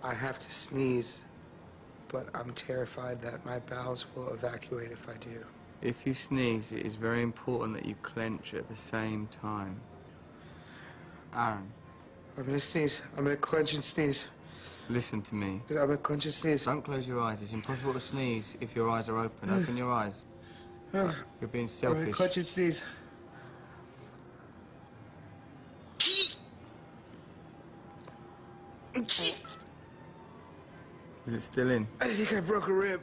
I have to sneeze, but I'm terrified that my bowels will evacuate if I do. If you sneeze, it is very important that you clench at the same time. Aaron. I'm gonna sneeze. I'm gonna clench and sneeze. Listen to me. I'm gonna clench and sneeze. Don't close your eyes. It's impossible to sneeze if your eyes are open. Open your eyes. You're being selfish. I'm gonna clench and sneeze. Is it still in? I think I broke a rib.